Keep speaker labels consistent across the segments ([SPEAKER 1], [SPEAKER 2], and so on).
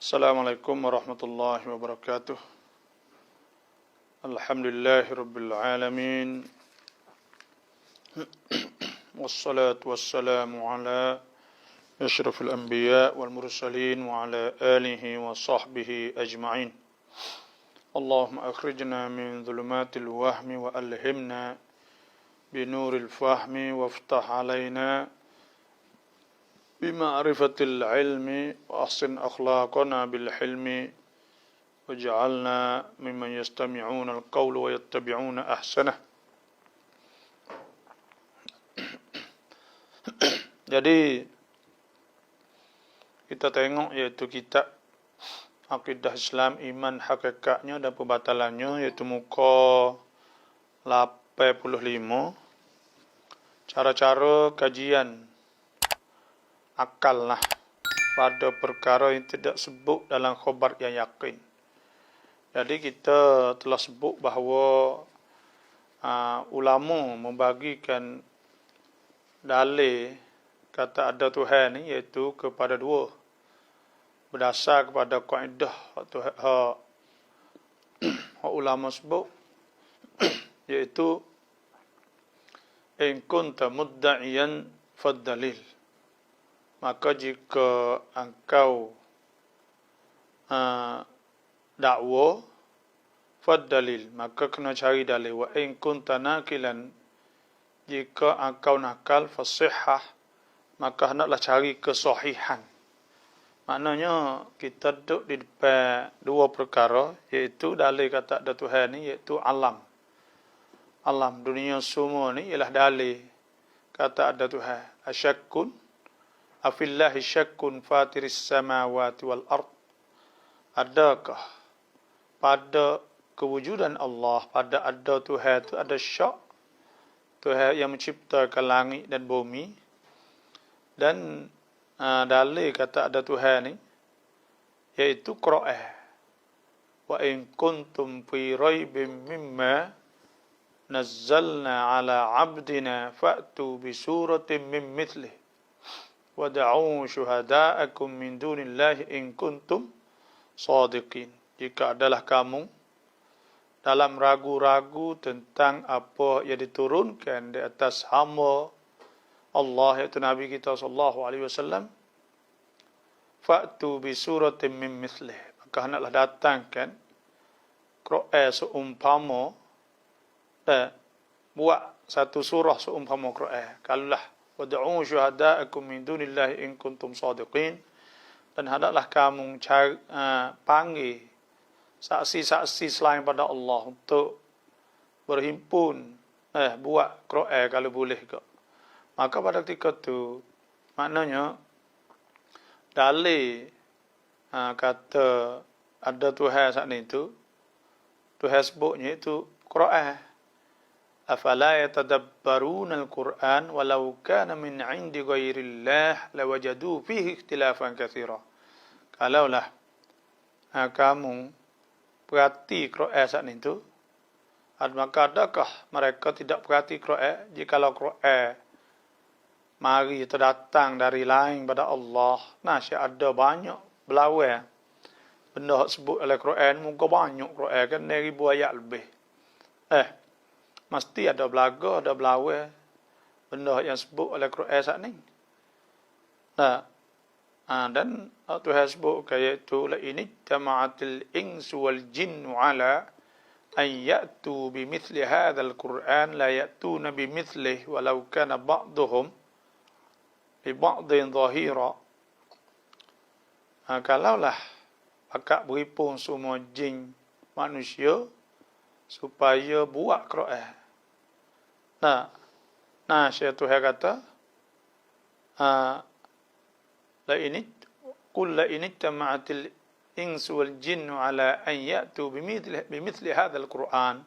[SPEAKER 1] Assalamualaikum warahmatullahi wabarakatuh. Alhamdulillahi rabbil alamin. Wassalatu wassalamu ala asyrafil anbiya wal mursalin wa ala alihi wa sahbihi ajma'in. Allahumma akhrijna min dhulumatil wahmi wa alhimna binuril fahmi waftah alaina bima'rifatil ilmi wa ahsin akhlaqana bil hilmi waj'alna mimman yastami'una al-qawla wa yattabi'una ahsanah. Jadi kita tengok iaitu kitab Aqidah Islam Iman Hakikatnya dan Pembatalannya, iaitu muka 85. Cara-cara kajian akal lah pada perkara yang tidak sebut dalam khabar yang yakin. Jadi kita telah sebut bahawa ulama membagikan dalil kata ada Tuhan ni iaitu kepada dua, berdasar kepada kaedah ulama sebut iaitu in kunta mudda'iyan fad-dalil, maka jika engkau dakwa fad-dalil, maka kena cari dalil. Wa in kunta naqilan, jika engkau nakal fasihhah, maka hendaklah cari kesahihan. Maknanya kita duduk di depan dua perkara, iaitu dalil kata ada Tuhan ni, iaitu alam. Alam dunia semua ni ialah dalil kata ada Tuhan. Asyakkun afillahi syakkun fatiris samawati wal ard. Adakah pada kewujudan Allah, pada ada Tuhan itu ada syak? Tuhan yang menciptakan langit dan bumi. Dan dalil kata ada Tuhan ni iaitu Quran. Wa in kuntum fi raibim mimma nazzalna ala abdina fa'tu bi suratin min mithlih wad'u syuhada'akum min dunillahi in kuntum shadiqin. Jika adalah kamu dalam ragu-ragu tentang apa yang diturunkan di atas hamba Allah, iaitu Nabi kita sallallahu alaihi wasallam, fa'tu bi suratin min mithlih, maka hendaklah datangkan Quran seumpama, buat satu surah seumpama Quran. Kalaulah wad'u syuhada'akum min dunillahi in kuntum shadiqin, dan hendaklah kamu panggil saksi-saksi selain pada Allah untuk berhimpun buat Quran kalau boleh ke. Maka pada ketika itu maknanya dalil kata ada Tuhan saat itu, Tuhan sebutnya itu Quran. Afala yatadabbaruna al-Quran walau kana min 'indi ghairillah lawajadu fihi ikhtilafan katsira. Kalaulah kamu perhati Quran saat itu, maka adakah mereka tidak perhati Quran? Jikalau Quran mari terdatang dari lain pada Allah, nasya ada banyak belawai benda sebut oleh Quran, muka banyak Quran kan 1000 ayat lebih. Mesti ada belaga, ada belawai benda yang sebut oleh Quran saat ni. Dan Tuhan sebut iaitu la in jama'atil insu wal jinnu ala an ya'tu bimithli hadzal Qur'an la ya'tuna bimithlihi walau kana ba'dhum li ba'dhin dhahira. Kalaulah pakak berhimpun semua jin manusia supaya buat Quran. Syekh Tuhan kata la in tama'atil insu wal jinnu ala an ya'tu bimithli hadzal Qur'an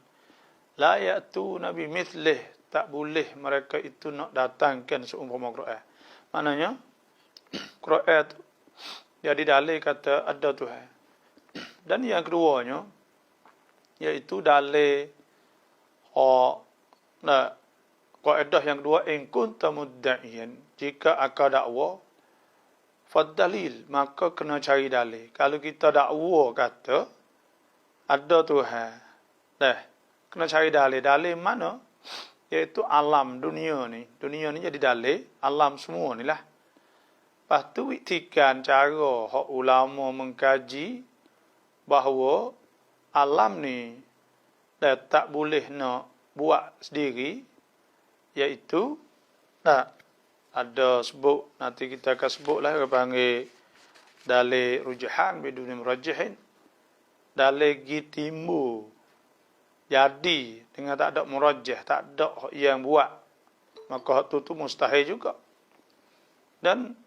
[SPEAKER 1] la ya'tuna bimithlihi, tak boleh mereka itu nak datangkan seumpama Quran. Maknanya Quran itu jadi dalil kata ada Tuhan. Dan yang keduanya iaitu dalil kaedah yang kedua, in kunta mudda'iyan, jika akal dakwa Fadalil, maka kena cari dalil. Kalau kita dakwa kata ada Tuhan, kena cari dalil. Dalil mana? Iaitu alam dunia ni. Dunia ni jadi dalil, alam semua ni lah. Lepas tu iktikan cara hak ulama mengkaji bahawa alam ni tak boleh nak buat sendiri, iaitu ada sebut, nanti kita akan sebut lah, kita panggil dalil rujahan biduni murajjihin, dalil timbul jadi dengan tak ada murajjih, tak ada yang buat, maka hak tu mustahil juga. Dan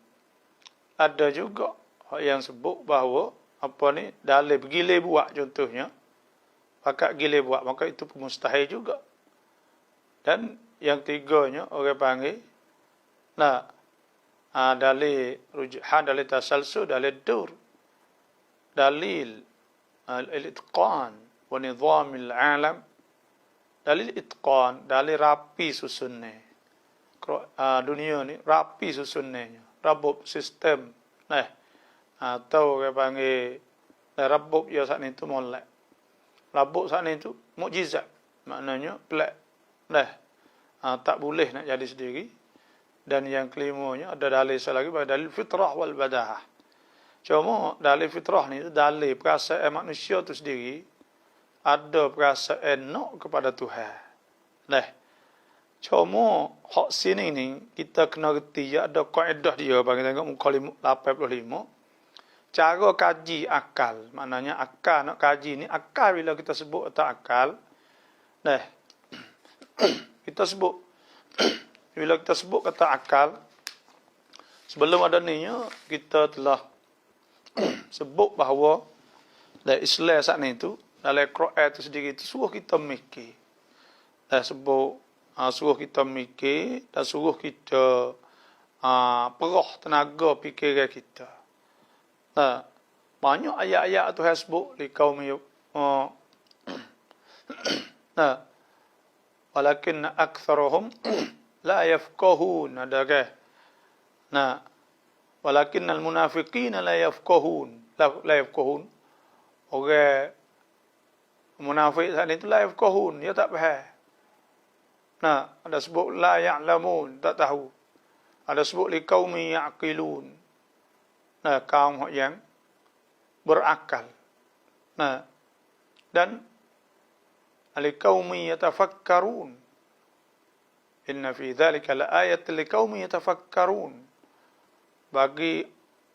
[SPEAKER 1] ada juga hak yang sebut bahawa apa ni, dalil gile buat contohnya, pakat gile buat, maka itu pun mustahil juga. Dan yang tiganya orang panggil dalil rujuhan, dalil tasalsul, dalil dur, dalil al-itqan wa nizamil alam, dalil itqan, dalil rapi susunnya. Dunia ni rapi susunnya, rabub sistem, atau orang panggil rabub ya saat ni tu molek. Rabub saat ni tu mukjizat, maknanya pelik. Tak boleh nak jadi sendiri. Dan yang kelimanya ada dalil lagi, dalil fitrah wal badahah. Cuma dalil fitrah ni dalil perasaan manusia tu sendiri ada perasaan nak kepada Tuhan. Cuma hak sini ni kita kena reti ada kaedah dia, bagi tengok muka 85. Cara kaji akal, maknanya akal nak kaji ni, akal bila kita sebut tak akal. Kita sebut bila kita sebut kata akal, sebelum adanya kita telah sebut bahawa dalam Islam saat ni tu, dalam Quran tu sendiri tu suruh kita mikir. Sebut suruh kita mikir dan suruh kita perah tenaga fikiran kita. Banyak ayat-ayat tu yang sebut li kaum walakin aktsaruhum la yafqahun, ada ke? Walakin al-munafiqina la yafqahun, la yafqahun. Orang munafik saat itu la yafqahun, dia tak faham. Ada sebut la ya'lamun, tak tahu. Ada sebut li qaumi ya'qilun, kaum yang berakal. Dan li qaumi yatafakkarun. Inna fi dzalika laayatin liqaumin yatafakkarun. Bagi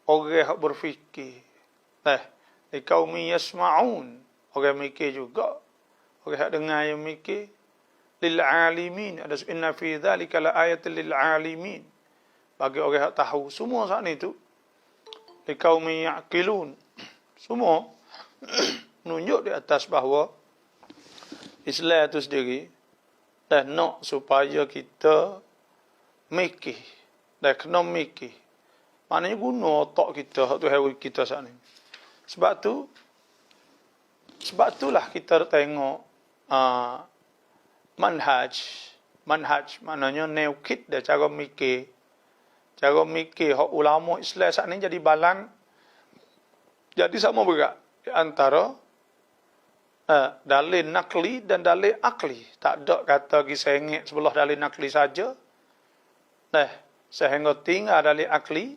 [SPEAKER 1] orang yang berfikir. Liqaumin yasma'un. Orang mikir juga. Orang yang dengar yang mikir. Lil alimin. Ada inna fi dzalika laayatin lil alimin. Bagi orang yang tahu. Semua saat itu liqaumin ya'qilun. Semua menunjuk di atas bahawa Islam itu sendiri dan nak supaya kita mikir, dan kena mikir. Maknanya guna otak kita, tu hari kita saat ni. Sebab itulah kita tengok manhaj, maknanya neukit dan cara mikir hak ulama Islam saat ni jadi balang, jadi sama berat di antara dalil nakli dan dalil akli. Tak ada kata pergi sengit sebelah dalil nakli saja. Sehingga tinggal dalil akli,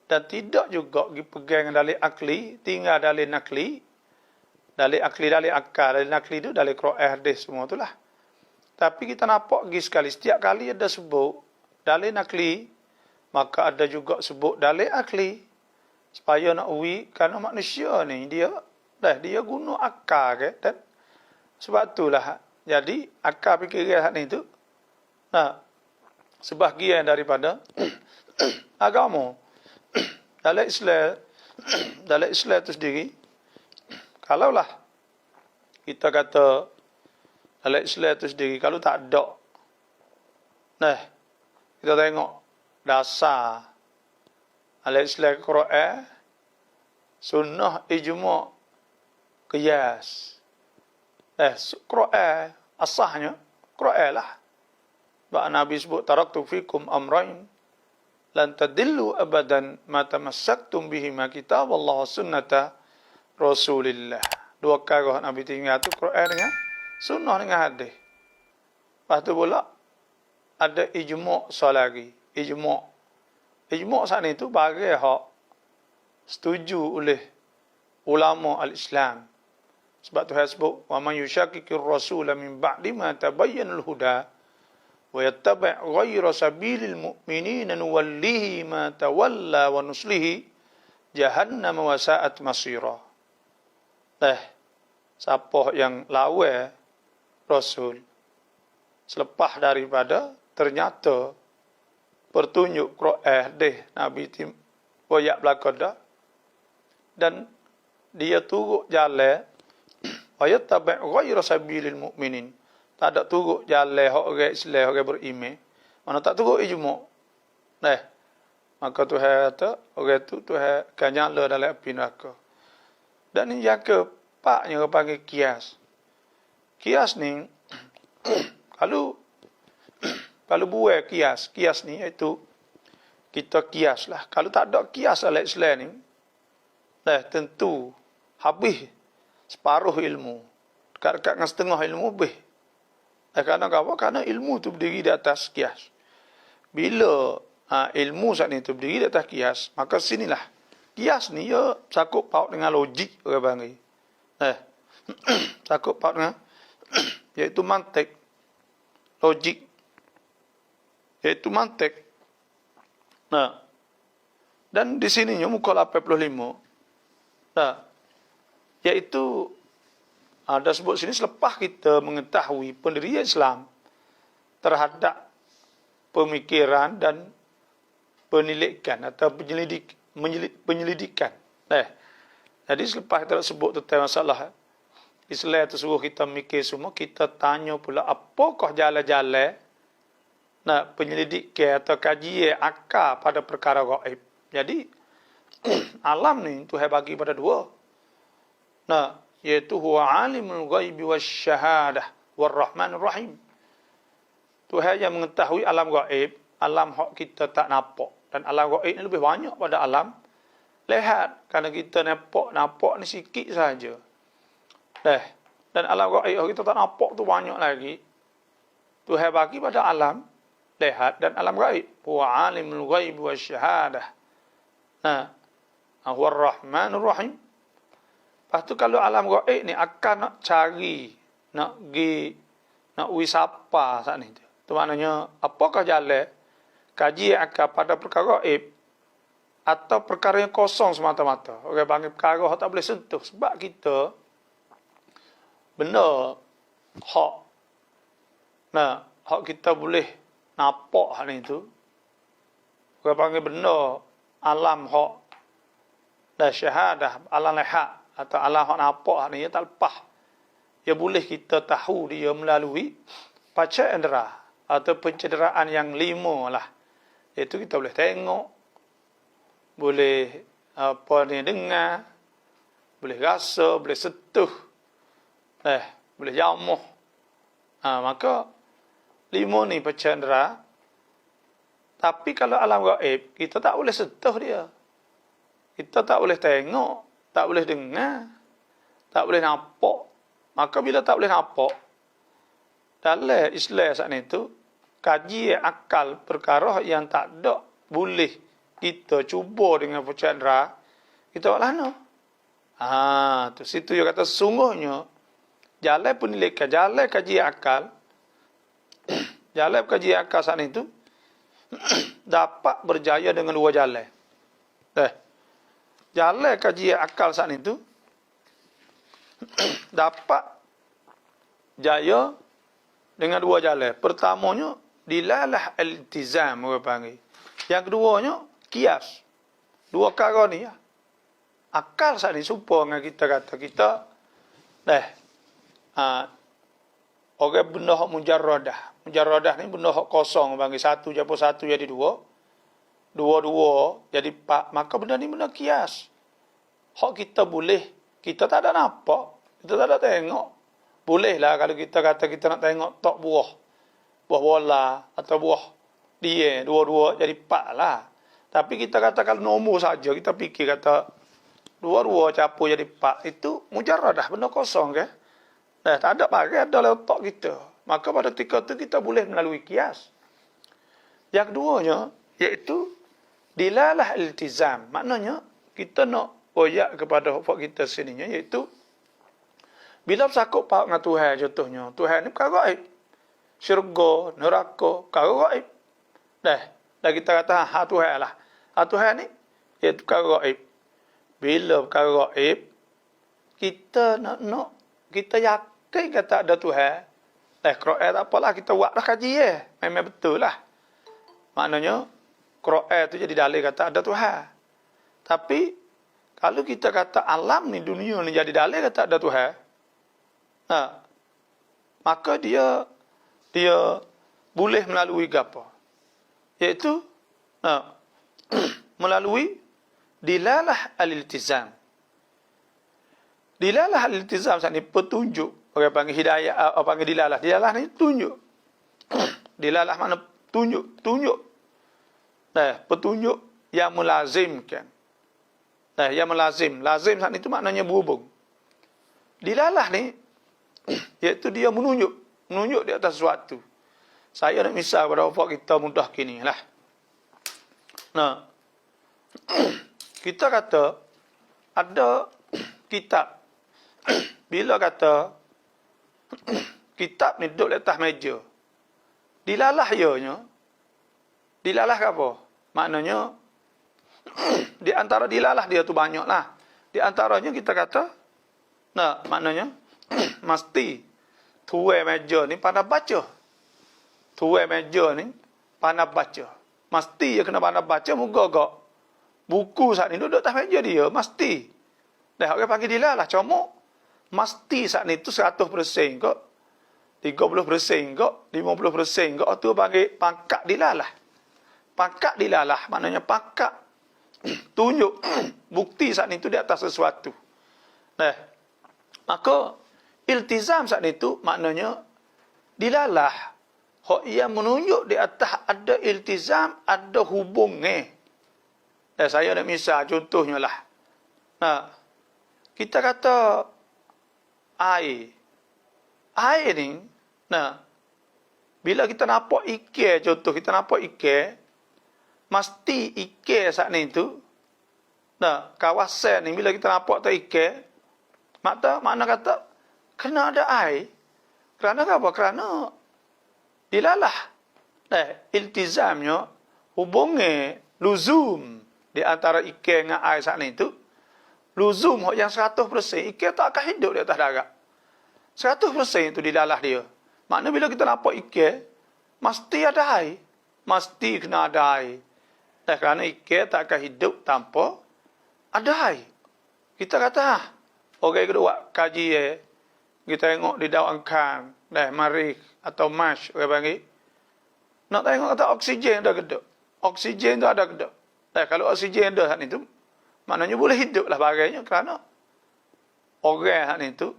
[SPEAKER 1] dan tidak juga pergi pegang dalil akli, tinggal dalil nakli. Dalil akli, dalil akal, dalil nakli itu dalil Quran, hadis semua itulah. Tapi kita nampak pergi sekali, setiap kali ada sebut dalil nakli, maka ada juga sebut dalil akli. Supaya nak kerana manusia ni dia guna akal ke, dan sebab itulah jadi akal fikiran ni tu sebahagian daripada agama. Dalam Islam itu sendiri, kalaulah kita kata dalam Islam itu sendiri, kalau tak ada, kita tengok dasar dalam Islam Quran, sunnah, ijma', qiyas. Quran asahnya Quran lah. Sebab Nabi sebut taraktu fikum amrain lan tadillu abadan ma tamassaktum bihima kitab Allah wa sunnata Rasulillah. Dua perkara Nabi tinggal tu Quran dengan sunnah dengan hadis. Lepas tu pula ada ijma' lagi. Ijma' saat itu bagi hak setuju oleh ulama al-Islam. Sebab Tuhan sebut, wa man yushakkikir rasul min ba'di ma tabayyana al-huda wa yattabi' ghayra sabilil mu'minin nuwallihi ma tawalla wa nuslihi jahannam wa sa'at masira. Siapa yang lawan Rasul selepas daripada ternyata pertunjuk Quran Nabi boyak belakang dah, dan dia turut jalan ayat tabi' ghayra sabilil mu'minin, tak ada turut jalan orang Islam, orang beriman, mana tak turut ijma', maka Tuhan kata orang tu Tuhan akan nyala dalam api neraka. Dan ini yang keempatnya orang panggil kias. Kias ni kalau buat kias ni iaitu kita kias lah. Kalau tak ada kias dalam Islam ni, tentu habis separuh ilmu. Dekat-dekat dengan setengah ilmu habis. Kerana apa? Kerana ilmu tu berdiri di atas kias. Bila ilmu saat ni tu berdiri di atas kias, maka sinilah. Kias ni ya sakup paut dengan logik orang panggil. Sakup paut dengan iaitu mantik. Logik. Iaitu mantik. Dan di sininya muka 85. Iaitu ada sebut sini selepas kita mengetahui pendirian Islam terhadap pemikiran dan penilikan atau penyelidikan. Jadi selepas kita sebut tentang masalah Islam tersebut, kita mikir semua, kita tanya pula apakah jalan-jalan penyelidikan atau kajian akal pada perkara gaib. Jadi alam ni Tuhan bagi pada dua. Iaitu huwa alimul ghaibi wasyahadah warrahmanur rahim. Tuhan yang mengetahui alam gaib, alam hak kita tak nampak. Dan alam gaib ni lebih banyak pada alam lihat. Kerana kita nampak ni sikit saja. Dan alam gaib hak kita tak nampak tu banyak lagi. Tuhan bagi pada alam lihat dan alam gaib. Huwa alimul ghaibi wasyahadah. Warrahmanur rahim. Lepas tu kalau alam gaib ni akan nak cari, nak wisapa saat ni. Itu maknanya, apakah jalan kaji akan pada perkara gaib atau perkara yang kosong semata-mata. Orang panggil perkara yang tak boleh sentuh. Sebab kita benda hak kita boleh nampak hal ni tu. Orang panggil benda alam hak dan syahadah, alam lihat atau alam hak nampak hal ni, ia tak lepas. Ia boleh kita tahu dia melalui panca indera atau pencederaan yang 5 lah. Iaitu kita boleh tengok, boleh dengar, boleh rasa, boleh sentuh, boleh jamuh. Maka 5 ni panca indera. Tapi kalau alam gaib, kita tak boleh sentuh dia. Kita tak boleh tengok, tak boleh dengar, tak boleh nampak. Maka bila tak boleh nampak, dalam Islam saat itu, kaji akal perkara yang tak ada boleh kita cuba dengan panca indera, kita buat lana. Tu situ dia kata sungguhnya jalan penilikan, jalan kaji akal, jalan kaji akal saat itu dapat berjaya dengan 2 jalan. Jalan kaji akal saat itu dapat jaya dengan 2 jalan. Pertamanya dilalah iltizam orang panggil. Yang keduanya kias. 2 perkara ni ya. Akal saat ni serupa dengan kita kata kita orang benda hak mujarradah. Mujarradah ni benda hak kosong panggil 1 campur 1 jadi 2. 2 jadi 4. Maka benda ni benda kias. Hak kita boleh, kita tak ada nampak, kita tak ada tengok. Bolehlah kalau kita kata kita nak tengok tok buah bola atau buah dia, 2 jadi 4 lah. Tapi kita katakan nombor saja, kita fikir kata dua-dua campur jadi 4, itu mujarradah, benda kosong ke? Tak ada pakai, ada dalam otak kita. Maka pada ketika itu kita boleh melalui kias. Yang keduanya, iaitu dilalah iltizam. Maknanya, kita nak oyak kepada hak kita sininya, iaitu bila bersakut pak dengan Tuhan, contohnya. Tuhan ni perkara gaib. Syurga, neraka, perkara gaib. Dah kita kata, Tuhan lah. Tuhan ni, iaitu perkara gaib. Bila perkara gaib, kita nak kita yakin kata ada Tuhan. Quran tak apalah, kita buat dah kaji memang betul lah. Maknanya, Quran tu jadi dalil kata ada Tuhan. Tapi, kalau kita kata alam ni, dunia ni jadi dalil kata ada Tuhan, maka dia boleh melalui apa? Iaitu, melalui dilalah al-iltizam. Dilalah al-iltizam saat ni petunjuk. Orang panggil hidayah, orang panggil dilalah. Dilalah ni tunjuk. Dilalah mana tunjuk? Tunjuk. Petunjuk yang melazimkan. Yang melazim. Lazim saat itu maknanya berhubung. Dilalah ni, iaitu dia menunjuk. Menunjuk di atas sesuatu. Saya nak misal pada wafak kita mudah kini lah. Kita kata, ada kitab. Bila kata, kitab ni duduk di atas meja. Dilalah ianya. Dilalah ke apa? Maknanya, di antara dilalah dia tu banyak lah. Di antaranya kita kata, maknanya, mesti tuai meja ni pandai baca. Tuai meja ni pandai baca. Mesti dia kena pandai baca, moga-moga. Buku saat ni duduk atas meja dia, mesti. Orang panggil dilalah, comok. Mesti saat ni tu 100% kok, 30% kok, 50% kok, tu panggil pangkat dilalah. Pangkat dilalah, maknanya pangkat tunjuk bukti saat ni tu di atas sesuatu. Maka iltizam saat itu maknanya dilalah. Hak yang menunjuk di atas ada iltizam, ada hubungnya. Saya nak misal contohnya lah. Kita kata air. Air ni, bila kita nampak ikan, contoh kita nampak ikan, mesti ikan saat ni tu, kawasan ni bila kita nampak tu ikan, makna kata, kena ada air. Kerana apa? Kerana dilalah. Iltizamnya, hubungnya, luzum di antara ikan dengan air saat ni tu, luzum yang 100%, ikan tak akan hidup di atas darat. 100% itu dilalah dia. Maknanya bila kita nampak ikan, mesti ada air. Mesti kena ada air. Kerana ikan tak akan hidup tanpa ada air. Kita kata, orang kedua kaji kita tengok di daunkan, marikh atau mash, orang panggil. Nak tengok kata oksigen ada geduk. Oksigen tu ada geduk. Kalau oksigen ada saat itu, maknanya boleh hidup lah bagainya. Kerana orang saat itu,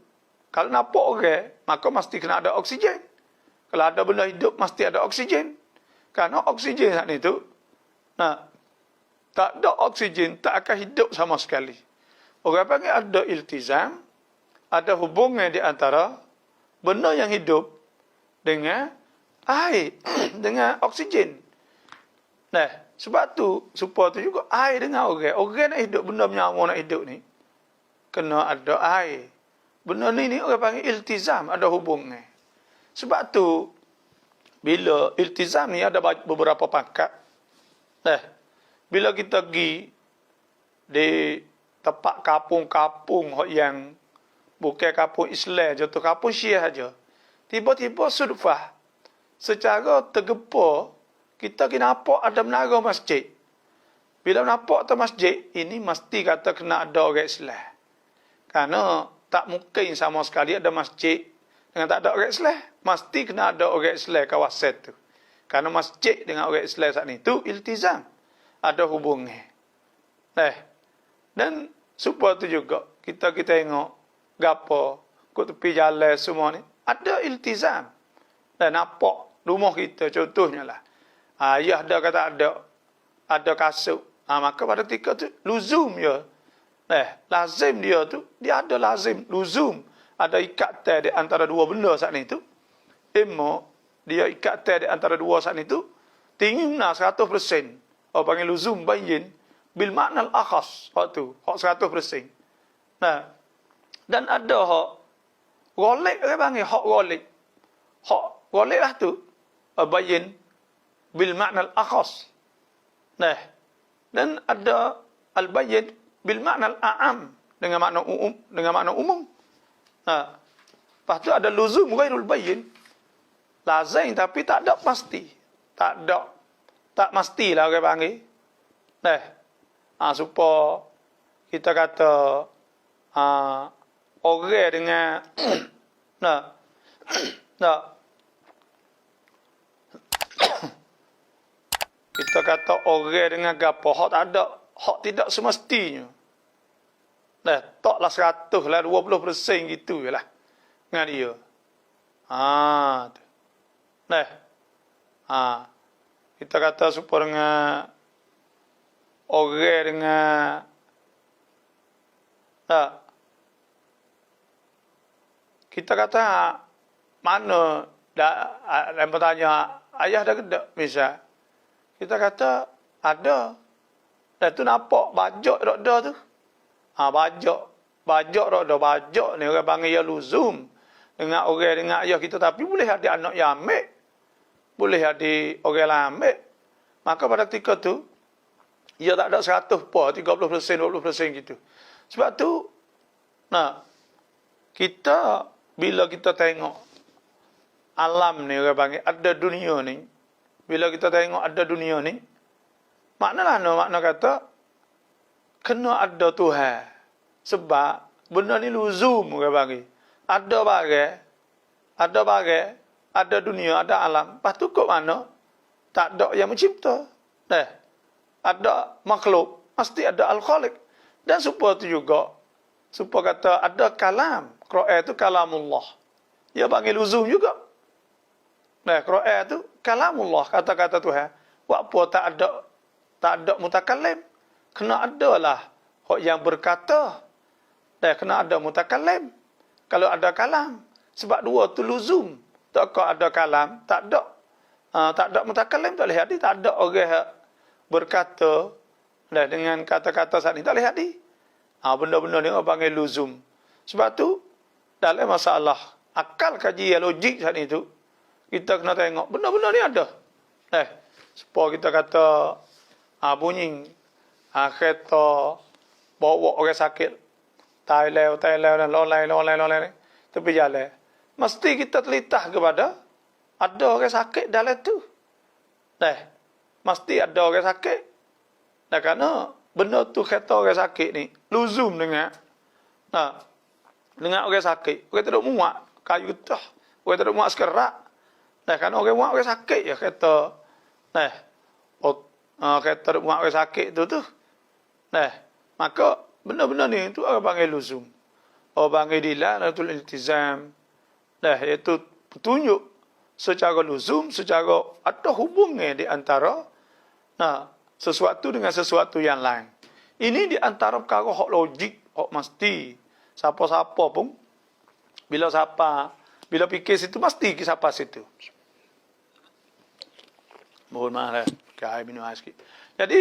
[SPEAKER 1] kalau nampak orang, maka mesti kena ada oksigen. Kalau ada benda hidup, mesti ada oksigen. Kerana oksigen saat itu, tak ada oksigen, tak akan hidup sama sekali. Orang panggil ada iltizam, ada hubungan di antara benda yang hidup dengan air, dengan oksigen. Sebab tu, supaya tu juga air dengan orang. Orang nak hidup, benda menyawa nak hidup ni, kena ada air. Benda ni orang panggil iltizam, ada hubungnya. Sebab tu, bila iltizam ni ada beberapa pangkat. Bila kita pergi di tempat kampung-kampung yang bukan kampung Islam, contoh kampung Syiah saja. Tiba-tiba sudfah, secara tergepar, kita nampak ada menara masjid. Bila nampak tu masjid, ini mesti kata kena ada orang Islam. Kerana tak mungkin sama sekali ada masjid dengan tak ada orang Islam. Mesti kena ada orang Islam kawasan tu. Kerana masjid dengan orang Islam saat itu iltizam. Ada hubungnya. Dan supaya tu juga, kita tengok gapo, kat tepi jalan semua ni, ada iltizam. Dan nampak rumah kita, contohnya lah. Ayah dah kata ada. ada kasut. Maka pada ketika tu luzum ya. Lazim dia tu, dia ada lazim, luzum. Ada ikatan di antara dua benda saat ni tu. Dia ikatan di antara dua saat ni tu, tinggi benar 100%. Orang panggil luzum bayyin bil makna al-akhas. Hak tu, hak 100%. Dan ada hak ghalib, orang panggil hak ghalib. Hak ghalib lah tu, bayyin bil makna al-akhas. Dan ada al-bayyin bil makna al-a'am, dengan makna umum. Lepas tu ada luzum ghairul bayyin. Lazim tapi tak ada pasti. Tak mestilah orang panggil. Supaya kita kata orang dengan kita kata orang dengan gapo hak tak ada, hak tidak semestinya. Taklah 100 lah, 20% gitu je lah dengan dia. Kita kata supaya dengan orang dengan kita kata mana yang bertanya ayah dah kedak misal. Kita kata ada. Dan tu nampak bajak rada tu. Bajak rada, bajak ni orang panggil ya luzum dengan orang dengan ayah kita, tapi boleh ada anak yang ambil. Boleh ada orang yang ambil. Maka pada ketika tu ia tak ada 100 apa, 30%, 20% gitu. Sebab tu kita bila kita tengok alam ni orang panggil ada dunia ni. Bila kita tengok ada dunia ni, makna kata kena ada Tuhan. Sebab benda ni luzum orang panggil. Ada bagai, ada dunia, ada alam. Lepas tu kok mana? Tak ada yang mencipta. Ada makhluk, mesti ada al-khaliq. Dan supaya tu juga, supaya kata ada kalam. Quran itu kalamullah. Dia panggil luzum juga. Quran itu kalamullah, kata-kata Tuhan. Apa tak ada mutakallim. Kena adalah hak yang berkata. Kena ada mutakallim. Kalau ada kalam, sebab dua tu luzum. Tak ada kalam, tak ada mutakallim, tak boleh hadir. Tak ada orang berkata dengan kata-kata saat ni, tak boleh hadir. Benda-benda ni orang panggil luzum. Sebab tu dalam masalah akal kajian logik saat ni tu, kita kena tengok benda-benda ni ada. Supaya kita kata bunyi kereta bawa orang sakit Thailand dan lolai tepi jalan. Mesti kita telitah kepada ada orang sakit dalam tu. Mesti ada orang sakit. Kerana benda tu kereta orang sakit ni luzum dengan orang sakit. Orang tak muak kayu getah, orang tak muak sekerak. Kerana orang muak orang sakit ya kereta. Kereta muak orang sakit tu. Maka benda-benda ni tu orang panggil luzum. Orang panggil dilalatul iltizam. Iaitu petunjuk secara luzum, secara ada hubungan di antara sesuatu dengan sesuatu yang lain. Ini di antara perkara hak logik, hak mesti. Siapa-siapa pun bila fikir situ mesti ke siapa situ. Mohon maaf lah, kai minum air sikit. Jadi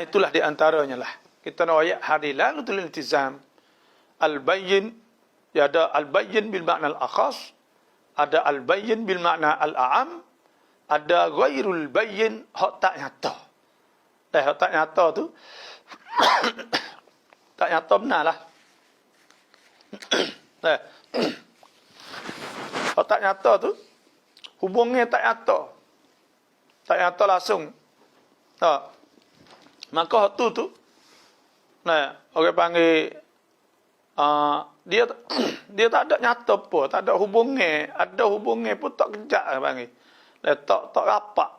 [SPEAKER 1] itulah di antaranya lah. Kita nak ayat hadilatul iltizam. Al-bayyin, ya ada al-bayyin bil makna al-akhas, ada al-bayyin bil makna al-a'am, ada ghairul bayyin, hak tak nyata. Hak tak nyata tu tak nyata benar lah. Hak tak nyata tu hubungnya tak nyata. Tak nyata langsung. Maka hak tu orang panggil dia tak ada nyata apa, tak ada hubungan, ada hubungan pun tak kejap panggil. Tak rapat.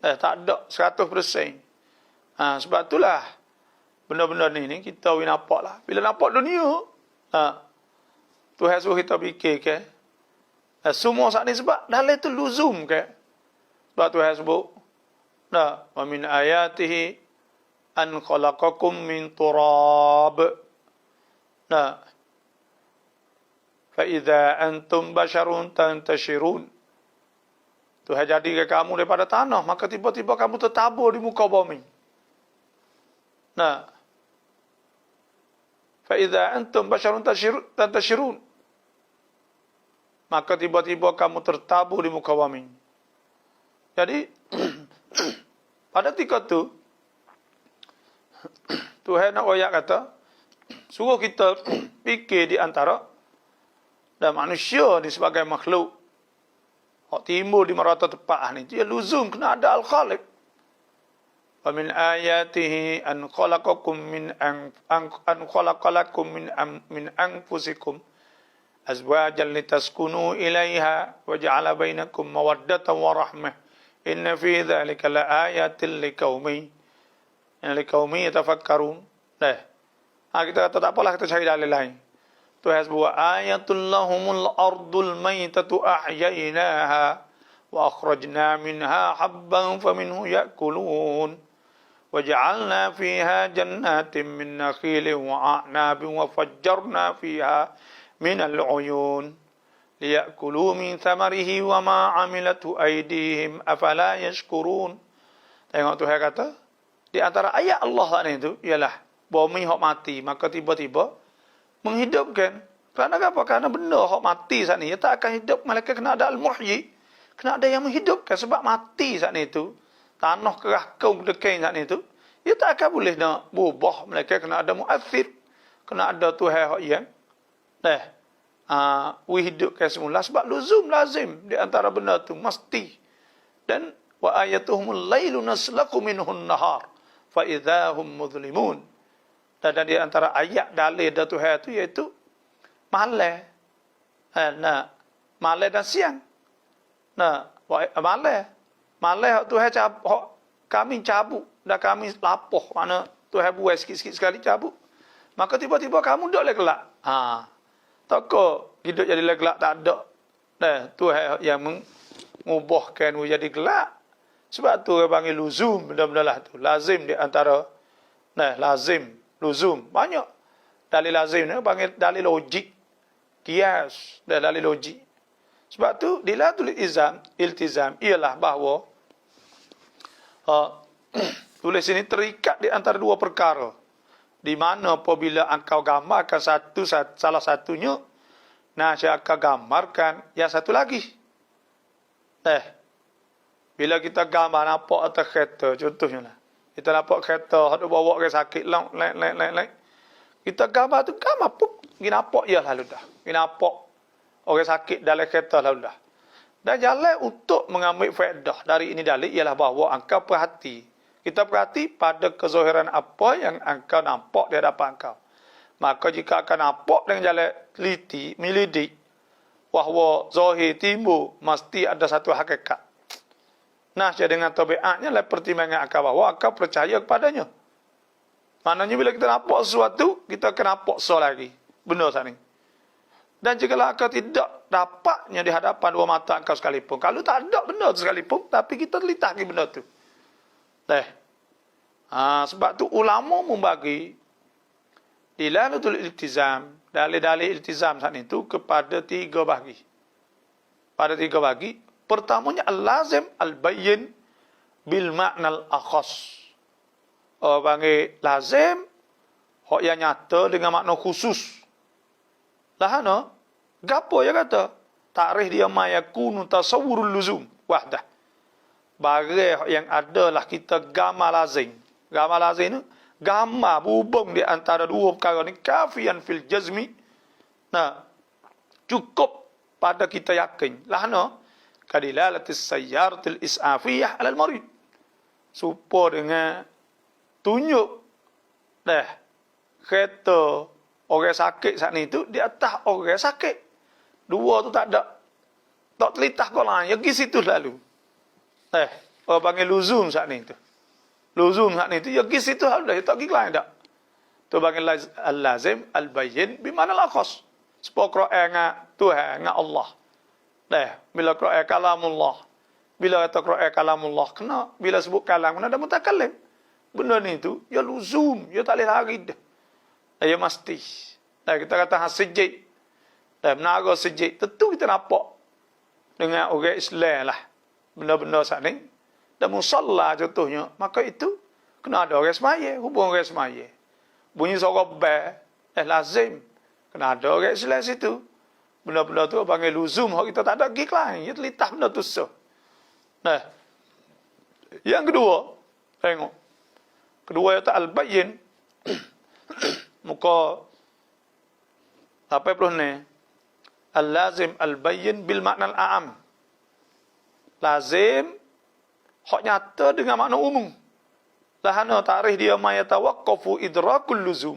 [SPEAKER 1] Tak ada 100%. Sebab itulah benda-benda ni kita nampak lah. Bila nampak dunia, Tuhan suruh kita fikir ke. Semua saat ni sebab dalam tu luzum ke. Sebab Tuhan sebut Nah, wa min ayatihi an khalaqakum min turab. Nah, fa idza antum basharun tantashirun. Tuhan jadikan kamu daripada tanah, maka tiba-tiba kamu tertabur di muka bumi. Nah, fa idza antum basharun tantashirun. Maka tiba-tiba kamu tertabur di muka bumi. Jadi pada ketika itu Tuhan nak ayat kata suruh kita fikir di antara dan manusia ni sebagai makhluk hak timbul di merata tepat ni dia luzum kena ada al-khaliq. Wa min ayatihi an khalaqakum min min anfusikum azwajan litaskunu ilaiha wa ja'ala bainakum mawaddatan wa rahmah. Inna fi dzalika laayatin liqaumin yatafakkarun. Kita kata tak apalah kita cari dalil lain. Tuhan sebut ayatul lahumul ardul maytatu ahyainaha wa akhrajna minha habban faminhu ya'kulun wa ja'alna fiha jannatin min nakhilin wa a'nabin wa fajjarna fiha min al-uyun liya'kulu min thamarihi wa ma 'amilatu aydihim afala yashkurun. Tengok Tuhan kata di antara ayat Allah itu ialah bumi hak mati maka tiba-tiba menghidupkan. Kerana apa? Kerana benda hak mati saat ni, ia tak akan hidup. Malaikat kena ada al-muhyi. Kena ada yang menghidupkan. Sebab mati saat ni itu. Tanah kerah kaum dekai saat ni itu. Ia tak akan boleh nak berubah. Malaikat kena ada mu'athir. Kena ada Tuhan hak yang hidupkan semula. Sebab luzum lazim di antara benda tu. Mesti. Dan wa ayatuhumul laylu naslaku minhun nahar. Fa idhahum muzlimun. Dan di antara ayat dalil dari Tuhan itu iaitu malam. Malam dan siang. Malam Tuhan cabut, kami cabut dan kami lapor. Mana Tuhan buat sikit-sikit sekali cabut. Maka tiba-tiba kamu duduk gelak. Tak kau hidup jadi gelak tak ada. Tuhan yang mengubahkan jadi gelak. Sebab tu orang panggil luzum benda-benda lah tu. Lazim di antara lazim luzum banyak dalil lazim ni panggil dalil logik kias dan dalil logik. Sebab tu dilatul iltizam ialah bahawa tulis ini terikat di antara dua perkara di mana apabila engkau gambarkan salah satunya saya akan gambarkan yang satu lagi. Bila kita gambar nampak atas kereta contohnya lah. Kita nampak kereta, ada bawa orang sakit, lain. Kita gambar tu, gambar pun, kita nampak ia lalu dah. Kita nampak orang sakit dalam kereta lalu dah. Dan jalan untuk mengambil faedah dari ini dalil ialah bahawa engkau perhati. Kita perhati pada kezahiran apa yang engkau nampak di hadapan engkau. Maka jika akan nampak dengan jalan teliti, melidik, bahawa zahir timbul, mesti ada satu hakikat. Dengan tabiatnya lah pertimbangan akal bahawa akal percaya kepadanya. Maknanya bila kita nampak sesuatu, kita akan nampak sesuatu lagi. Benar saat ini. Dan jika akal tidak dapatnya di hadapan dua mata akal sekalipun. Kalau tak ada benda tu sekalipun, tapi kita terlitah benda tu. Sebab tu ulama membagi dilalatul iltizam, dalil-dalil iltizam saat itu kepada tiga bagi. Pada tiga bagi. Pertamanya al-lazim al-bayyin bil ma'nal akhas. Panggil lazim hak yang nyata dengan makna khusus. Gapo ya kata? Takrif dia mayakunu tasawwurul luzum wahdah. Barang yang adalah kita gambar lazim. Gambar lazim itu gambar berhubung di antara dua perkara ni kafian fil jazmi. Cukup pada kita yakin. Kadilalatis sayyaratil is'afiyah alal marid. Supaya dengan tunjuk kereta orang sakit saat ni tu di atas orang sakit. Dua tu tak ada. Tak telitah kau lain. Yang pergi situ lalu. Orang panggil luzum saat ni tu. Luzum saat ni tu. Yang pergi situ lalu. Tak pergi lain tak. Tu panggil al-lazim al-bayyin bimana lakhas. Supaya Quran dengan Tuhan dengan Allah. Bila Quran kalamullah. Bila kata Quran kalamullah kena, bila sebut kalam kena ada mutakallim. Benda ni tu ya luzum, ya tak boleh lari dah. Ya mesti. Dan kita kata sejid. Dan menara sejid, tentu kita nampak dengan orang Islam lah. Benda-benda saat ni. Dan musalla contohnya, maka itu kena ada orang semaya, hubung orang semaya. Bunyi suara bel, lazim. Kena ada orang Islam situ. Benda-benda tu panggil luzum, kita tak ada gig lain. Ya telitah benda tu so. Nah, yang kedua, tengok. Kedua iaitu al-bayyin. Muka 80 ni. Al-lazim al-bayyin bil makna al-a'am. Lazim, hak nyata dengan makna umum. Lahana tarikh dia ma yatawaqqafu idrakul luzum.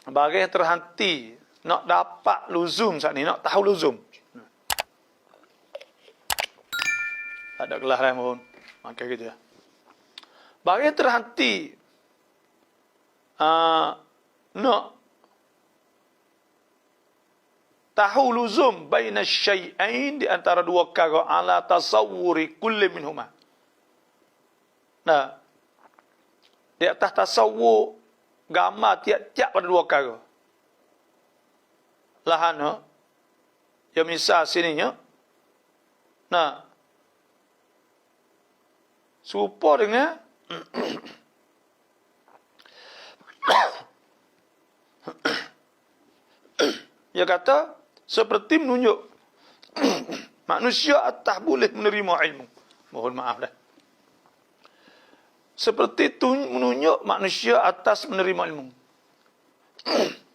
[SPEAKER 1] Bagi terhenti, nak dapat luzum saat ni, nak tahu luzum. Ada kelas lain pun. Maka gitu ya. Bagi terhenti, nak tahu luzum baina syai'ain di antara dua perkara ala tasawwuri kulli minhuma. Nah, di atas tasawwur gambar tiap-tiap pada dua perkara. Lahana, ya misal sininya, nah, serupa dengan dia kata seperti menunjuk manusia atas boleh menerima ilmu. Mohon maaf dah. Seperti menunjuk manusia atas menerima ilmu.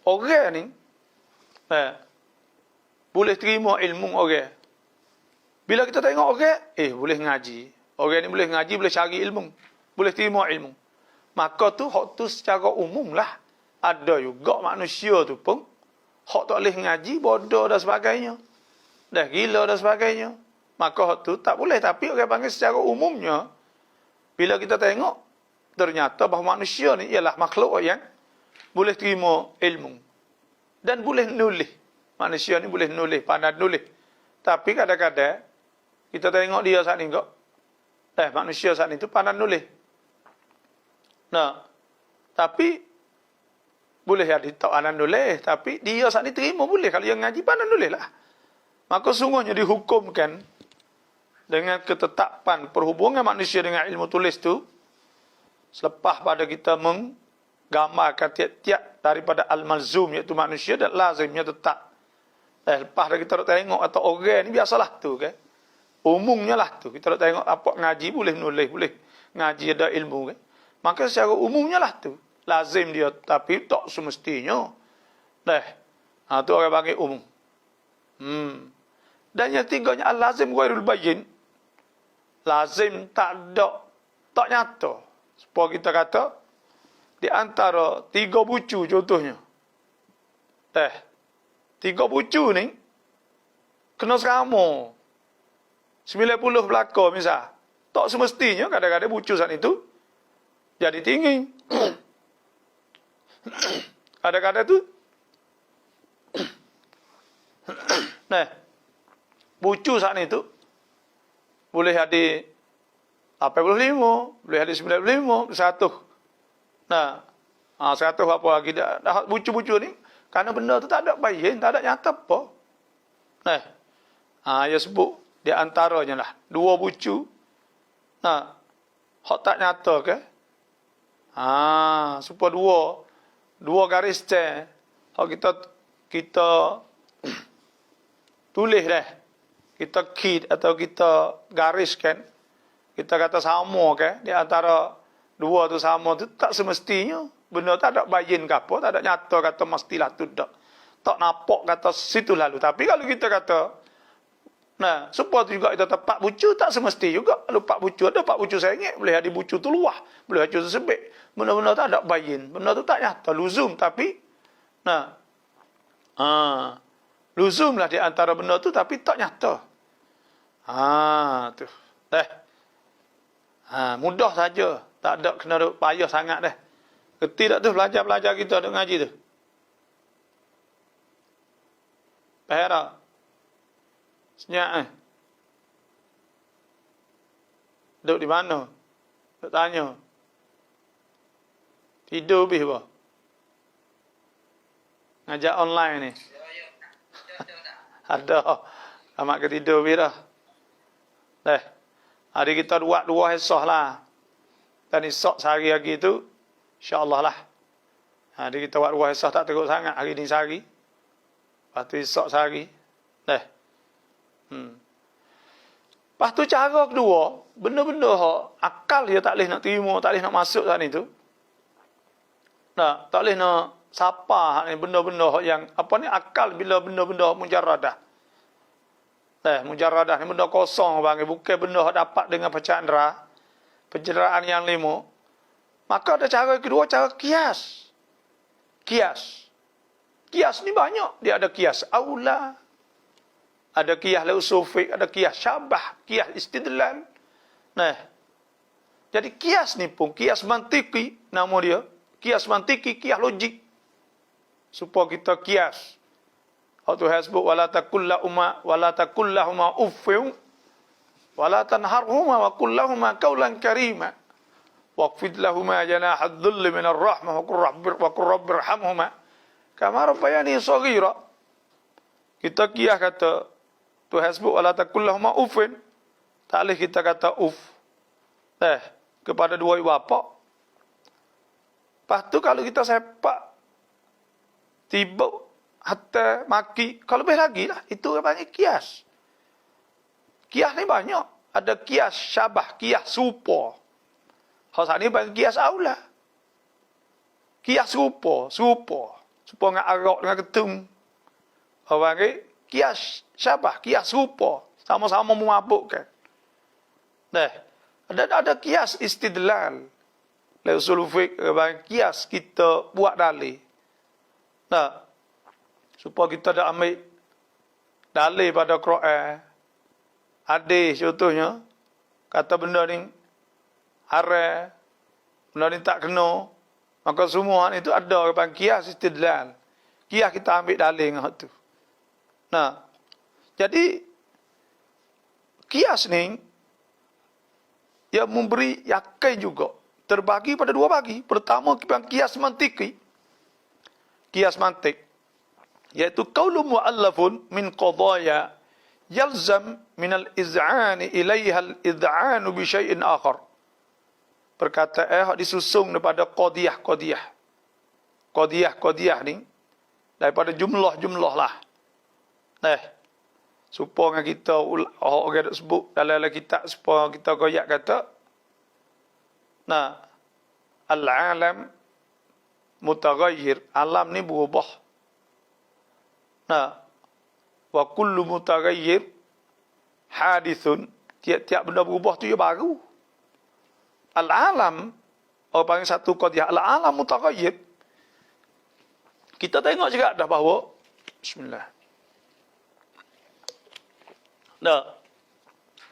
[SPEAKER 1] Orang ni boleh terima ilmu orang. Bila kita tengok orang, boleh ngaji. Orang ni boleh ngaji, boleh cari ilmu. Boleh terima ilmu. Maka tu, hak tu secara umum lah. Ada juga manusia tu pun, hak tak boleh ngaji, bodoh dan sebagainya. Dah gila dan sebagainya. Maka hak tu tak boleh. Tapi orang panggil secara umumnya, bila kita tengok, ternyata bahawa manusia ni ialah makhluk yang boleh terima ilmu. Dan boleh nulis. Manusia ni boleh nulis, pandai nulis. Tapi kadang-kadang, kita tengok dia saat ni kok, manusia saat itu pandai nulis. Nah, tapi boleh jadi tak pandai nulis, tapi dia saat ini terima boleh. Kalau yang ngaji pandai nulis lah. Maka sungguhnya dihukumkan dengan ketetapan perhubungan manusia dengan ilmu tulis tu, selepas pada kita menggambarkan tiap-tiap daripada al-malzum, iaitu manusia, dan lazimnya tetap. Lepas dah kita tengok atau orang ni biasalah tu kan. Umumnya lah tu. Kita tengok apa ngaji boleh nulis, boleh ngaji ada ilmu kan. Maka secara umumnya lah tu. Lazim dia, tapi tak semestinya. Tu orang panggil umum. Dan yang tiganya al-lazim ghairul bayyin. Lazim tak ada, tak nyata. Supaya kita kata, di antara 3 bucu contohnya. 3 bucu ni, kena serama. 90 belakang misal. Tak semestinya kadang-kadang bucu saat itu, jadi tinggi. Kadang-kadang tu, bucu saat itu, boleh ada 85, boleh ada 95, 100. 100 apa lagi dah bucu-bucu ni, kerana benda tu tak ada bayin, tak ada nyata apa. Dia sebut di antaranya lah 2 bucu. Hak tak nyata ke? Supaya 2 garis cer. Hak kita tulis dah. Kita key atau kita gariskan. Kita kata sama ke? Di antara 2 tu sama tu tak semestinya. Benda tak ada bayin ke apa, tak ada nyata kata mestilah tu tak. Tak nampak kata situ lalu. Tapi kalau kita kata, supaya juga kita tepat bucu, tak semesti juga. Kalau 4 bucu, ada 4 bucu saya ingat. Boleh ada bucu tu luah, boleh ada bucu tersebut. Benda-benda tak ada bayin. Benda tu tak nyata, luzum. Tapi, luzum lah di antara benda tu, tapi tak nyata. Tu. Mudah saja. Tak ada kena payah sangat dah. Kerti tak tu belajar-belajar kita duk ngaji tu. Pahara. Senyap Duduk di mana? Duduk tanya. Tidur bih apa? Ngajak online ni. Ada. Amat ke tidur bih dah. Hari kita buat 2 hisah lah. Dan esok sehari lagi tu, insya-Allah lah. Hari kita buat 2 hisah tak teruk sangat. Hari ni sehari. Lepas tu esok sehari. Lepas tu cara kedua, benda-benda akal dia tak boleh nak terima, tak boleh nak masuk saat ni tu. Tak boleh nak sapa ni benda-benda yang apa ni akal bila benda-benda mujarradah. Mujarradah ni benda kosong bang, bukan benda dapat dengan pencandera, pencenderaan yang 5. Maka ada cara kedua, cara kias. Kias ni banyak, dia ada kias aula, ada kias usul fiqh, ada kias syabah, kias istidlal. Jadi kias ni pun kias mantiki nama dia. Kias mantiki, kias logik. Supaya kita kias. Tuhan sebut wala takullahuma uffin wala tanharhuma wa kullahuma qawlan karima waqfid lahuma janahadh dhulli minar rahmah wa qur rabbirhamhuma kama rabbayani shaghira. Kita kias kata Tuhan sebut wala takullahuma uffin, tak boleh kita kata kepada dua ibu bapa. Lepas tu kalau kita sepak tiba hatta maki, kalau lebih lagi lah, itu panggil kias. Kias ni banyak. Ada kias syabah, kias serupa. Khas ni panggil kias aula. Kias serupa. Serupa dengan arak, dengan ketum. Orang panggil kias syabah, kias serupa. Sama-sama memabukkan. Ada kias istidlal. Usul fiqh, kias kita buat dalil. Supaya kita dah ambil dalil pada Quran. Hadis contohnya, kata benda ni haram, benda ni tak kena, maka semua itu ada pada kias istidlal. Kias kita ambil dalil dengan tu. Jadi kias ni ia memberi yakin juga. Terbagi pada 2 bagi. Pertama, kias mantiki. Kias mantik. Iaitu qaulu mu'allafun min qadaya yalzam min al-iz'ani ilayha al-id'anu bi syai'in akhar. Perkataan disusung daripada qadiyah-qadiyah. Qadiyah-qadiyah ni daripada jumlah-jumlah lah. Supaya kita orang sebut dalam kitab supaya kita koyak kata al-alam mutaghayyir, alam ni berubah. Wa kullu mutaghayyir hadithun, tiap-tiap benda berubah tu ia baru. Al-alam, orang panggil satu qadiyah, al-alam mutaghayyir. Kita tengok juga dah bahawa bismillah.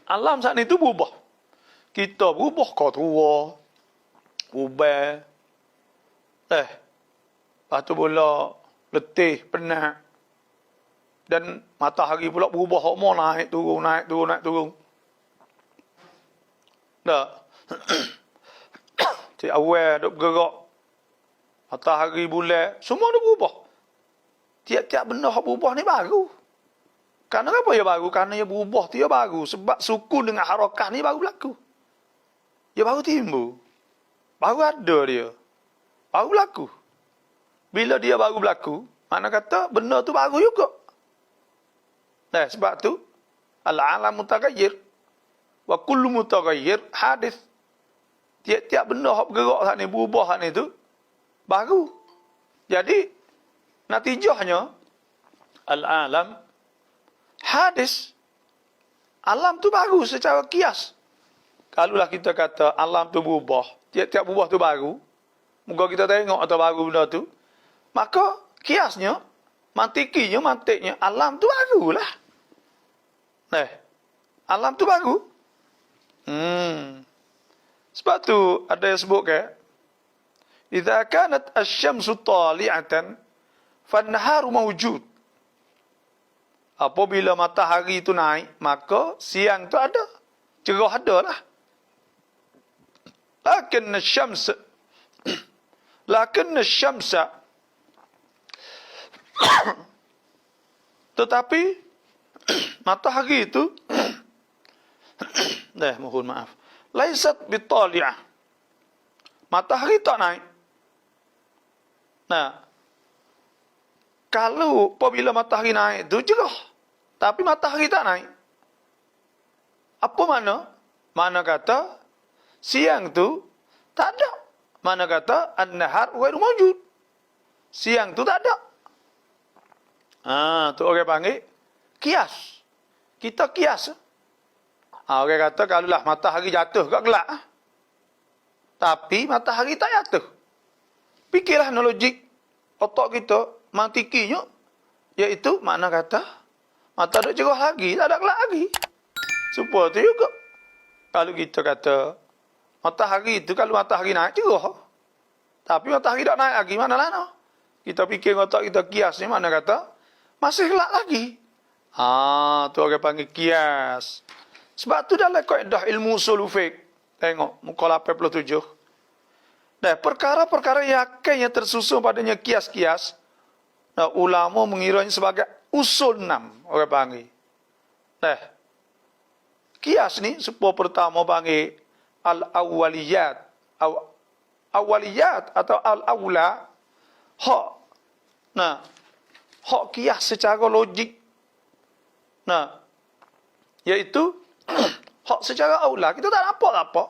[SPEAKER 1] Alam saat itu berubah. Kita berubah, kau tua, ubah. Lepas tu pula letih, penat. Dan matahari pula berubah, hormon naik turun. Cik awal duk bergerak. Matahari, bulan, semua dah berubah. Tiap-tiap benda yang berubah ni baru. Kerana apa ya baru? Kerana ia berubah tu ia baru. Sebab sukun dengan harakah ni baru berlaku. Ia baru timbul. Baru ada dia. Baru berlaku. Bila dia baru berlaku, mana kata benda tu baru juga. Sebab tu al-alam mutaghayyir wa kullu mutaghayyir hadis. Tiap-tiap benda yang bergerak saat ni, berubah saat ni tu baru. Jadi natijahnya al-alam hadis. Alam tu baru secara kias. Kalaulah kita kata alam tu berubah, tiap-tiap berubah tu baru, moga kita tengok atau baru benda tu, maka kiasnya, mantiknya, alam tu barulah. Alam tu baru. Sebab tu ada yang sebut ke, idza kanat asy-syamsu tali'atan fan-naharu mawjud. Apabila matahari itu naik, maka siang tu ada. Cerah ada lah. Lakin syamsa tetapi matahari itu mohon maaf, laisat bitali'ah, matahari tak naik. Nah, kalau apabila matahari naik itu cerah, tapi matahari tak naik, apa mana? Mana kata siang tu tak ada. Mana kata an-nahar ghairu mawjud, siang tu tak ada. Tu orang panggil kias. Kita kias. Orang kata kalaulah matahari jatuh kat gelap, tapi matahari tak jatuh. Fikirlah logik otak kita mantikinya, iaitu mana kata mata duk cerah lagi, tak ada gelap lagi. Supaya tu juga. Kalau kita kata matahari itu, kalau matahari naik cerah, tapi matahari tak naik lagi, mana lah no? Kita fikir otak kita kias ni, mana kata masih gelap lagi. Tu orang panggil kias. Sebab tu dalam kaedah ilmu usul fiqh, tengok muka 87. Dan perkara-perkara yakin yang tersusun padanya kias-kias, ulama mengiranya sebagai usul 6, orang panggil. Kias ni sebuah pertama panggil al-awwaliyat. Awwaliyat atau al-awla, hak. Hak kias secara logik. Iaitu hak secara aula, kita tak nampak apa.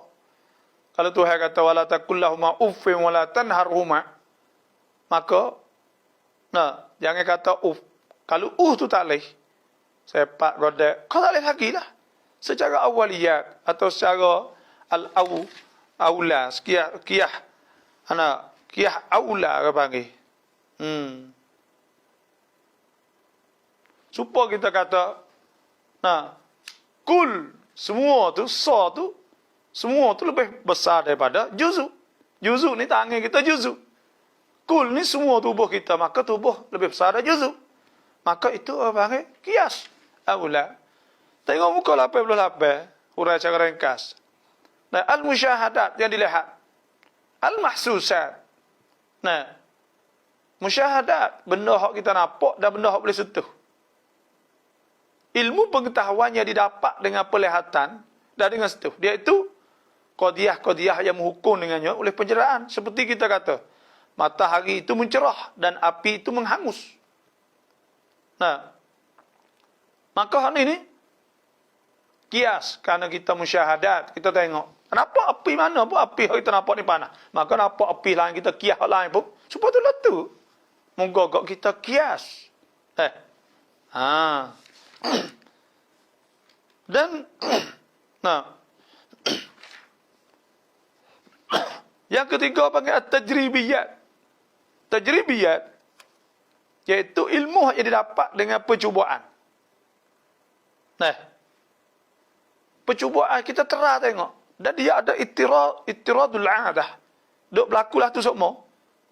[SPEAKER 1] Kalau Tuhan kata wala taqul lahuma uffin wala tanharhuma, maka jangan kata uff. Kalau tu tak leh, sepak godek, kau tak leh lagi lah. Secara awaliyat atau secara al-aula, kiyah aula apa panggil. Supaya kita kata kul, semua tu, semua tu lebih besar daripada juzu. Juzu ni tangan kita juzu. Kul ni semua tubuh kita, maka tubuh lebih besar dari juzu. Maka itu apa panggil? Kias. Aula. Tengok muka 88, huraian secara ringkas. Al-musyahadat yang dilihat. Al-mahsusat. Musyahadat, benda hak kita nampak dan benda hak boleh sentuh. Ilmu pengetahuannya didapat dengan pelihatan dan dengan sentuh. Dia itu qadiyah-qadiyah yang menghukum dengannya oleh penjeraan. Seperti kita kata, matahari itu mencerah dan api itu menghangus. Maka hal ini kias, kerana kita musyahadat, kita tengok. Kenapa api mana pun api kita nampak ni panas. Maka nampak api lain kita kias lain pun. Supaya tu lah tu. Menggogok kita kias. Dan yang ketiga panggil at-tajribiyat. Tajribiyat iaitu ilmu yang didapat dengan percubaan. Percubaan kita terah tengok. Dan dia ada ittiradul adah. Duk berlakulah tu semua.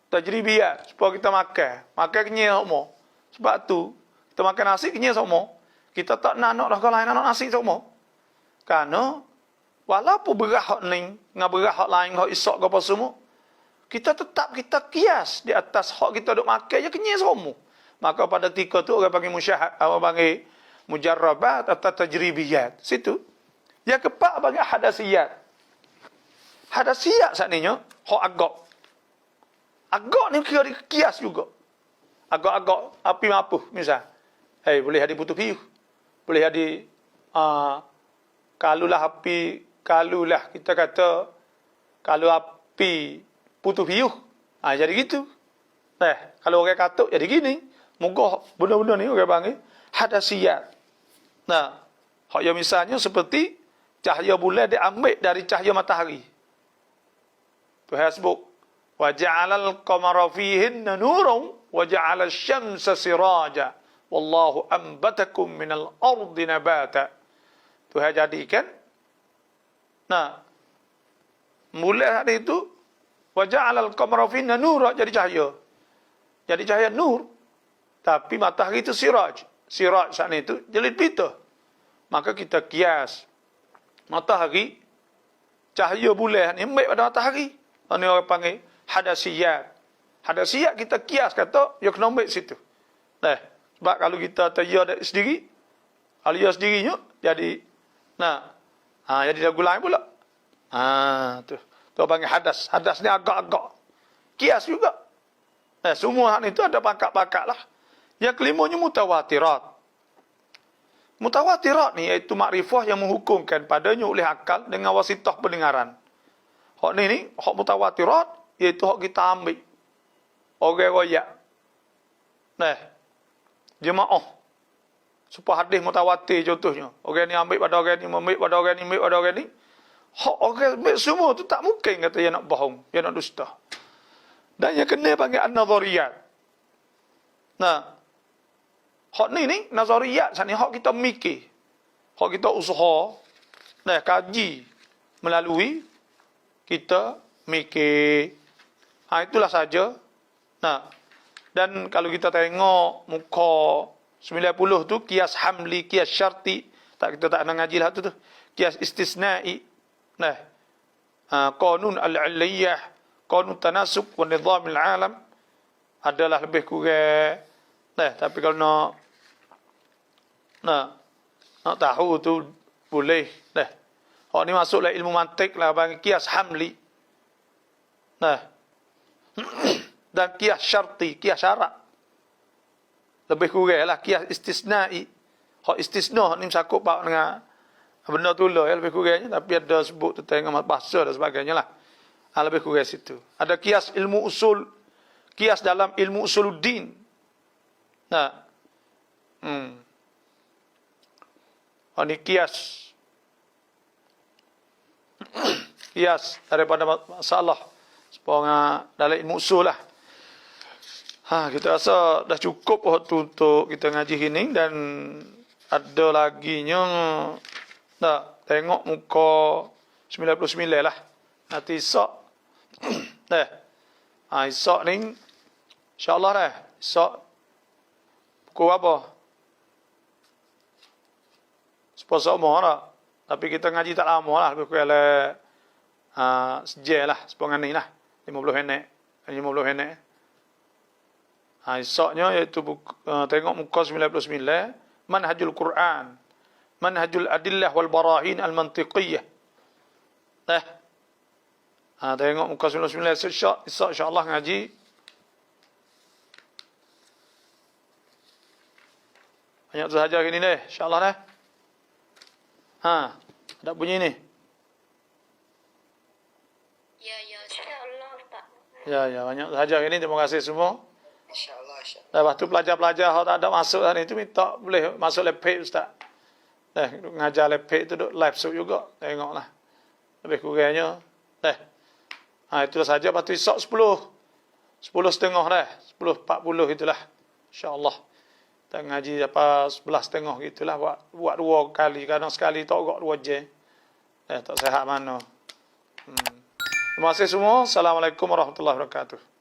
[SPEAKER 1] Tajribiyat. Supaya kita makan. Makan kenyal semua. Sebab tu, kita makan nasi kenyal semua. Kita tak nak dah kalau lain nak nasi semua. Kerana, walaupun berah hak ni, dengan berah hak lain, hak isak ke apa semua, kita tetap kita kias di atas hak kita duk makan, je kenyal semua. Maka pada ketika tu, orang panggil musyahad, orang panggil mujarrabat atau tajribiyat. Situ. Yang keempat bagi hadasiyat. Hadasiyat sebenarnya hak agak. Agak ni kira kias juga. Agak-agak api mampu misal. Boleh ada putus piuh. Boleh ada kalulah kita kata kalau api putus piuh. Jadi gitu. Kalau orang katuk jadi gini. Moga benda-benda ni orang panggil hadasiyat. Hak yang misalnya seperti cahaya bulan diambil dari cahaya matahari. Tuhan sebut wa ja'alal qamara fihinna nuran wa ja'alal syamsa siraja wallahu ambatakum minal ardi nabata. Tuhan jadikan mulai hari itu wa ja'alal qamara fihinna nuran jadi cahaya. Jadi cahaya nur. Tapi matahari itu siraj. Siraj sana itu jelit pita. Maka kita kias matahari cahaya bulan ni ambil pada matahari. Ini orang panggil hadasiyat. Hadasiyat kita kias kata, dia kena ambil situ. Nah, sebab kalau kita tanya dari sendiri, kalau dia sendirinya, jadi, jadi lagu lain pula. Tu panggil hadas. Hadas ni agak-agak. Kias juga. Semua hal itu ada pangkat-pangkat lah. Yang kelimanya mutawatirat. Mutawatirat ni iaitu makrifah yang menghukumkan padanya oleh akal dengan wasitah pendengaran. Hak ni, hak mutawatirat, iaitu hak kita ambil. Orang royak. Jemaah. Supaya hadis mutawatir contohnya. Orang ni ambil pada orang ni, ambil pada orang ni, ambil pada orang ni. Hak orang ambil semua tu tak mungkin kata dia nak bohong, dia nak dusta. Dan yang kena panggil an-nazariyat. Hak ni nazariyat sani hak kita mikir. Hak kita usaha, kaji melalui kita mikir. Itulah saja. Dan kalau kita tengok muka 90 tu kias hamli, kias syarti, kita tak nak ngaji lah tu. Kias istisna'i. Qanun al-'illiyah, qanun tanasub wa nizam al-'alam adalah lebih kurang. Tapi kalau nak tahu tu boleh. Ni masuklah ilmu mantik lah bagi kias hamli. Dan kias syarti, kias syarat. Lebih kurang lah kias istisna'i. Hak istisna ni mencakup dengan benda tu lah, lebih kurangnya. Tapi ada sebut tentang bahasa dan sebagainya lah. Lebih kurang situ. Ada kias ilmu usul. Kias dalam ilmu usuluddin. Ini kias. Kias daripada masalah. Sepuluh dalam ilmu usul lah. Kita rasa dah cukup waktu untuk kita ngaji ini. Dan ada laginya. Tengok muka 99 lah. Nanti esok. Esok ni. InsyaAllah dah. Esok. Pukul apa? 10 semua lah. Tapi kita ngaji tak lama lah. Lebih kurang sejam lah. Sepangan ni lah. 50 minit. 50 minit. Esoknya iaitu tengok muka 99. Manhajul Quran. Manhajul adillah wal barahin al-mantiqiyah. Tengok muka 99 esok insyaAllah ngaji. Banyak tu sahaja hari ni deh. InsyaAllah deh. Ada bunyi ni.
[SPEAKER 2] Ya, insyaAllah Ustaz.
[SPEAKER 1] Ya, banyak tu sahaja hari ni. Terima kasih semua.
[SPEAKER 2] InsyaAllah.
[SPEAKER 1] Lepas tu pelajar-pelajar yang tak ada masuk hari ni tu minta boleh masuk lepek Ustaz. Ngajar lepek tu duk live show juga. Tengoklah. Lebih kurangnya. Itulah saja. Lepas tu esok 10.30 dah. 10.40 itulah. InsyaAllah. Kita ngaji 11.30 gitulah. Buat 2 kali. Kadang sekali tak agak 2 jam. Tak sehat mana. Terima kasih semua. Assalamualaikum warahmatullahi wabarakatuh.